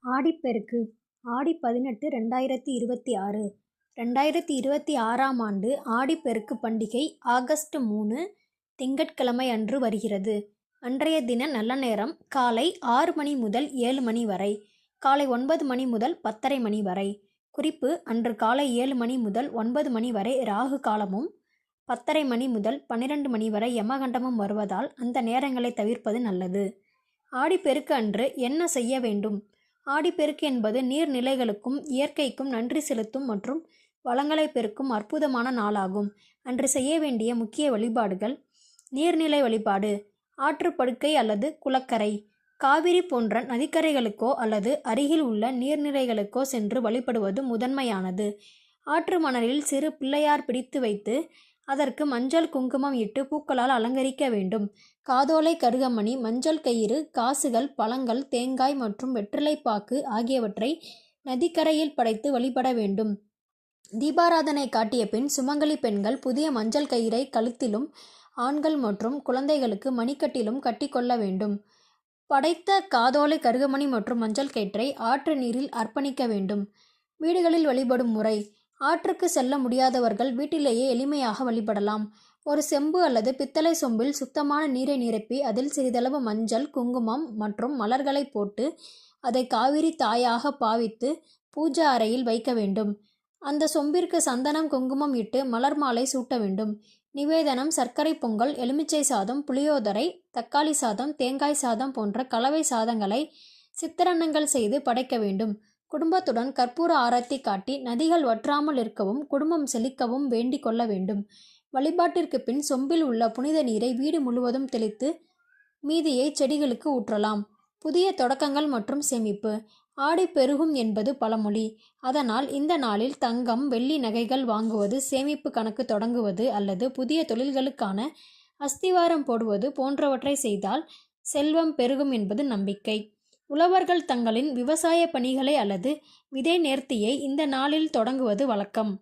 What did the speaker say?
ஆடிப்பெருக்கு ஆடி 18 2026 2026ஆம் ஆண்டு ஆடிப்பெருக்கு பண்டிகை ஆகஸ்ட் 3 திங்கட்கிழமை அன்று வருகிறது. அன்றைய தின நல்ல நேரம் காலை 6 மணி முதல் 7 மணி வரை, காலை 9 மணி முதல் 10:30 மணி வரை. குறிப்பு: அன்று காலை 7 மணி முதல் 9 மணி வரை ராகு காலமும், 10:30 மணி முதல் 12 மணி வரை யமகண்டமும் வருவதால் அந்த நேரங்களை தவிர்ப்பது நல்லது. ஆடிப்பெருக்கு அன்று என்ன செய்ய வேண்டும்? ஆடிப்பெருக்கு என்பது நீர்நிலைகளுக்கும் இயற்கைக்கும் நன்றி செலுத்தும் மற்றும் வளங்களை பெருக்கும் அற்புதமான நாளாகும். அன்று செய்ய வேண்டிய முக்கிய வழிபாடுகள்: நீர்நிலை வழிபாடு, ஆற்றுப்படுக்கை அல்லது குளக்கரை, காவிரி போன்ற நதிக்கரைகளுக்கோ அல்லது அருகில் உள்ள நீர்நிலைகளுக்கோ சென்று வழிபடுவது முதன்மையானது. ஆற்று மணலில் சிறு பிள்ளையார் பிடித்து வைத்து அதற்கு மஞ்சள் குங்குமம் இட்டு பூக்களால் அலங்கரிக்க வேண்டும். காதோலை கருகமணி, மஞ்சள் கயிறு, காசுகள், பழங்கள், தேங்காய் மற்றும் வெற்றிலைப்பாக்கு ஆகியவற்றை நதிக்கரையில் படைத்து வழிபட வேண்டும். தீபாராதனை காட்டிய பின் சுமங்கலி பெண்கள் புதிய மஞ்சள் கயிறை கழுத்திலும், ஆண்கள் மற்றும் குழந்தைகளுக்கு மணிக்கட்டிலும் கட்டிக்கொள்ள வேண்டும். படைத்த காதோலை கருகமணி மற்றும் மஞ்சள் கயிற்றை ஆற்று நீரில் அர்ப்பணிக்க வேண்டும். வீடுகளில் வழிபடும் முறை: ஆற்றுக்கு செல்ல முடியாதவர்கள் வீட்டிலேயே எளிமையாக வழிபடலாம். ஒரு செம்பு அல்லது பித்தளை சொம்பில் சுத்தமான நீரை நிரப்பி அதில் சிறிதளவு மஞ்சள், குங்குமம் மற்றும் மலர்களை போட்டு அதை காவிரி தாயாக பாவித்து பூஜை அறையில் வைக்க வேண்டும். அந்த சொம்பிற்கு சந்தனம், குங்குமம் இட்டு மலர் மாலை சூட்ட வேண்டும். நிவேதனம்: சர்க்கரை பொங்கல், எலுமிச்சை சாதம், புளியோதரை, தக்காளி சாதம், தேங்காய் சாதம் போன்ற கலவை சாதங்களை சித்திரன்னங்கள் செய்து படைக்க வேண்டும். குடும்பத்துடன் கற்பூர ஆரத்தி காட்டி நதிகள் வற்றாமல் இருக்கவும் குடும்பம் செழிக்கவும் வேண்டிக் கொள்ள வேண்டும். வழிபாட்டிற்கு பின் சொம்பில் உள்ள புனித நீரை வீடு முழுவதும் தெளித்து மீதியை செடிகளுக்கு ஊற்றலாம். புதிய தொடக்கங்கள் மற்றும் சேமிப்பு: ஆடி பெருகும் என்பது பழமொழி. அதனால் இந்த நாளில் தங்கம், வெள்ளி நகைகள் வாங்குவது, சேமிப்பு கணக்கு தொடங்குவது அல்லது புதிய தொழில்களுக்கான அஸ்திவாரம் போடுவது போன்றவற்றை செய்தால் செல்வம் பெருகும் என்பது நம்பிக்கை. உழவர்கள் தங்களின் விவசாய பணிகளை அல்லது விதை நேர்த்தியை இந்த நாளில் தொடங்குவது வழக்கம்.